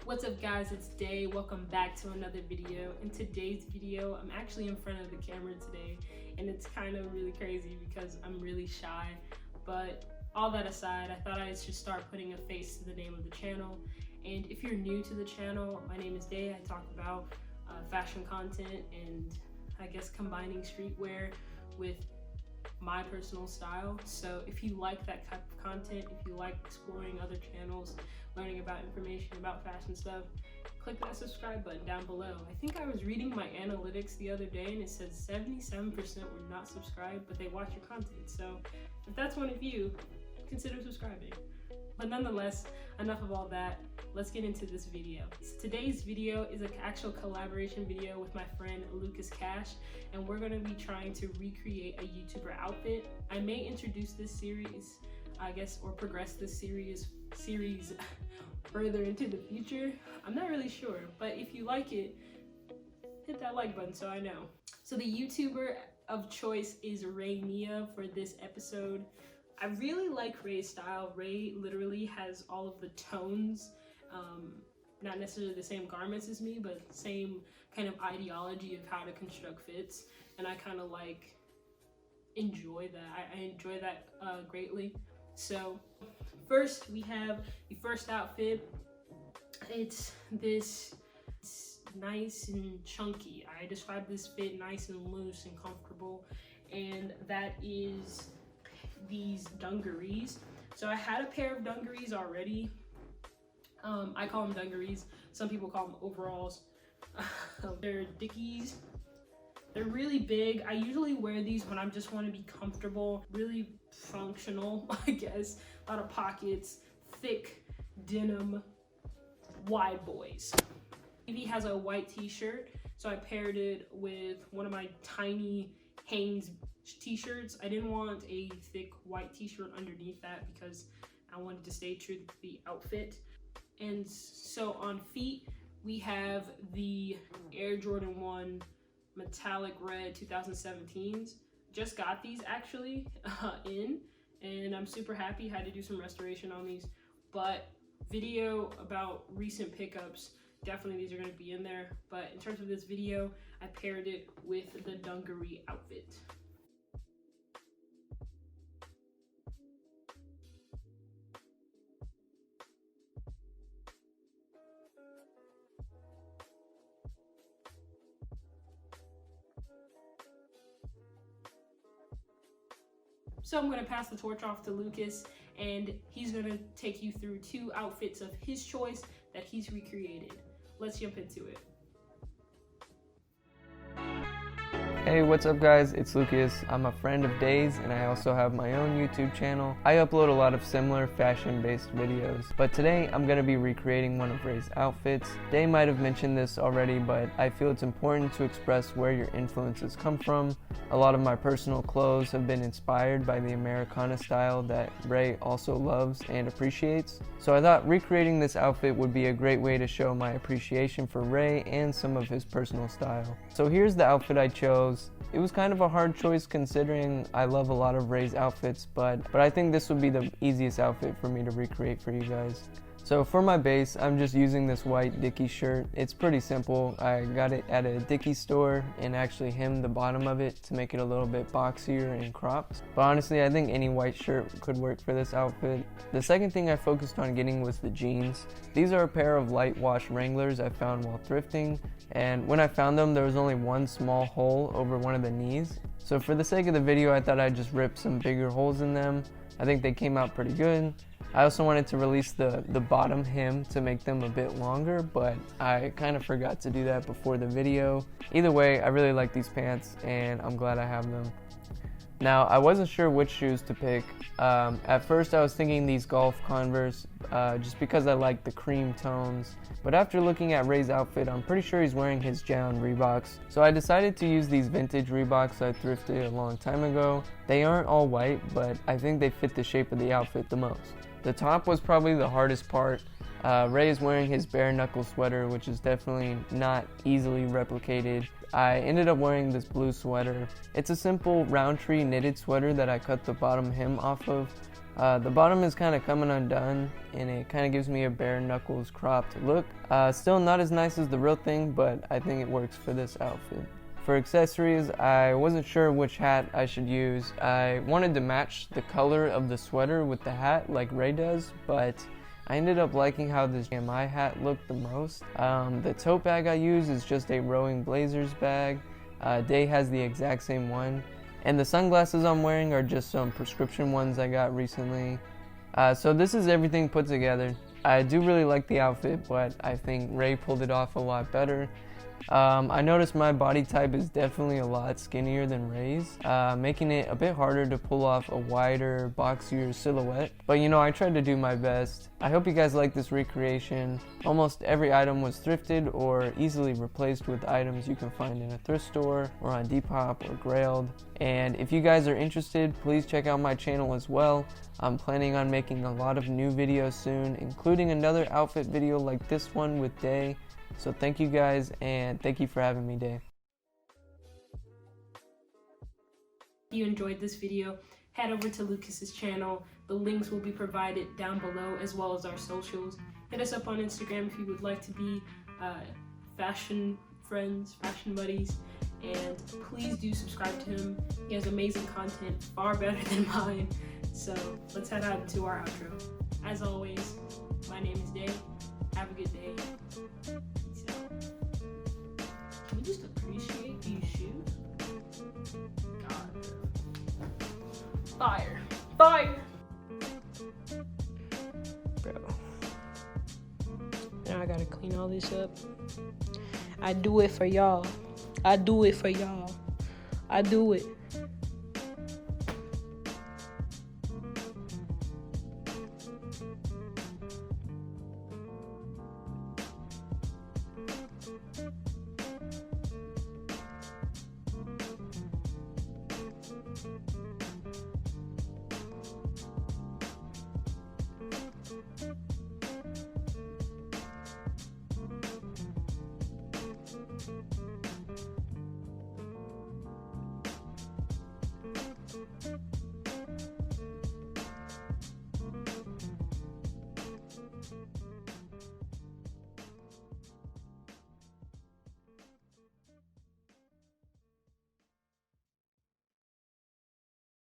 What's up guys, it's Day. Welcome back to another video. In today's video, I'm actually in front of the camera today and it's kind of really crazy because I'm really shy. But all that aside, I thought I should start putting a face to the name of the channel. And if you're new to the channel, my name is Day. I talk about fashion content and I guess combining streetwear with my personal style. So if you like that type of content, if you like exploring other channels, learning about information about fashion stuff, click that subscribe button down below. I think I was reading my analytics the other day and it said 77% were not subscribed, but they watch your content. So if that's one of you, consider subscribing. But nonetheless, enough of all that. Let's get into this video. So today's video is an actual collaboration video with my friend Lucas Cash, and we're going to be trying to recreate a YouTuber outfit. I may introduce this series, I guess, or progress this series further into the future. I'm not really sure, but if you like it, hit that like button so I know. So the YouTuber of choice is Miah for this episode. I really like Ray's style. Ray literally has all of the tones, not necessarily the same garments as me, but same kind of ideology of how to construct fits, and I kind of like enjoy that. I enjoy that greatly. So first we have the first outfit. It's nice and chunky. I describe this fit nice and loose and comfortable, and that is these dungarees. So I had a pair of dungarees already. I call them dungarees. Some people call them overalls. They're Dickies. They're really big. I usually wear these when I just want to be comfortable, really functional, I guess. A lot of pockets, thick denim, wide boys. He has a white t-shirt, so I paired it with one of my tiny Hanes t-shirts. I didn't want a thick white t-shirt underneath that because I wanted to stay true to the outfit. And so on feet, we have the Air Jordan 1 metallic red 2017s. Just got these actually and I'm super happy. Had to do some restoration on these, but video about recent pickups, definitely these are going to be in there. But in terms of this video, I paired it with the dungaree outfit. So I'm going to pass the torch off to Lucas, and he's going to take you through two outfits of his choice that he's recreated. Let's jump into it. Hey, what's up guys? It's Lucas. I'm a friend of Day's and I also have my own YouTube channel. I upload a lot of similar fashion-based videos, but today I'm going to be recreating one of Ray's outfits. Day might have mentioned this already, but I feel it's important to express where your influences come from. A lot of my personal clothes have been inspired by the Americana style that Ray also loves and appreciates. So I thought recreating this outfit would be a great way to show my appreciation for Ray and some of his personal style. So here's the outfit I chose. It was kind of a hard choice considering I love a lot of Ray's outfits, but I think this would be the easiest outfit for me to recreate for you guys. So for my base, I'm just using this white Dickies shirt. It's pretty simple. I got it at a Dickies store and actually hemmed the bottom of it to make it a little bit boxier and cropped. But honestly, I think any white shirt could work for this outfit. The second thing I focused on getting was the jeans. These are a pair of light wash Wranglers I found while thrifting, and when I found them, there was only one small hole over one of the knees. So for the sake of the video, I thought I'd just rip some bigger holes in them. I think they came out pretty good. I also wanted to release the bottom hem to make them a bit longer, but I kind of forgot to do that before the video. Either way, I really like these pants and I'm glad I have them. Now, I wasn't sure which shoes to pick. At first I was thinking these golf Converse, just because I like the cream tones. But after looking at Ray's outfit, I'm pretty sure he's wearing his down Reeboks. So I decided to use these vintage Reeboks I thrifted a long time ago. They aren't all white, but I think they fit the shape of the outfit the most. The top was probably the hardest part. Ray is wearing his bare knuckle sweater, which is definitely not easily replicated. I ended up wearing this blue sweater. It's a simple Roundtree knitted sweater that I cut the bottom hem off of. The bottom is kind of coming undone, and it kind of gives me a bare knuckles cropped look. Still not as nice as the real thing, but I think it works for this outfit. For accessories, I wasn't sure which hat I should use. I wanted to match the color of the sweater with the hat like Ray does, but I ended up liking how this Miah hat looked the most. The tote bag I use is just a Rowing Blazers bag. Day has the exact same one. And the sunglasses I'm wearing are just some prescription ones I got recently. So this is everything put together. I do really like the outfit, but I think Ray pulled it off a lot better. I noticed my body type is definitely a lot skinnier than Ray's, making it a bit harder to pull off a wider, boxier silhouette. But you know, I tried to do my best. I hope you guys like this recreation. Almost every item was thrifted or easily replaced with items you can find in a thrift store or on Depop or Grailed. And if you guys are interested, please check out my channel as well. I'm planning on making a lot of new videos soon, including another outfit video like this one with Day. So thank you guys, and thank you for having me, Day. If you enjoyed this video, head over to Lucas's channel. The links will be provided down below, as well as our socials. Hit us up on Instagram if you would like to be fashion friends, fashion buddies, and please do subscribe to him. He has amazing content, far better than mine. So let's head out to our outro. As always, my name is Day. Have a good day. Peace out. Can we just appreciate these shoes? God. Fire. Fire! Bro. Now I gotta clean all this up. I do it for y'all. I do it for y'all. I do it.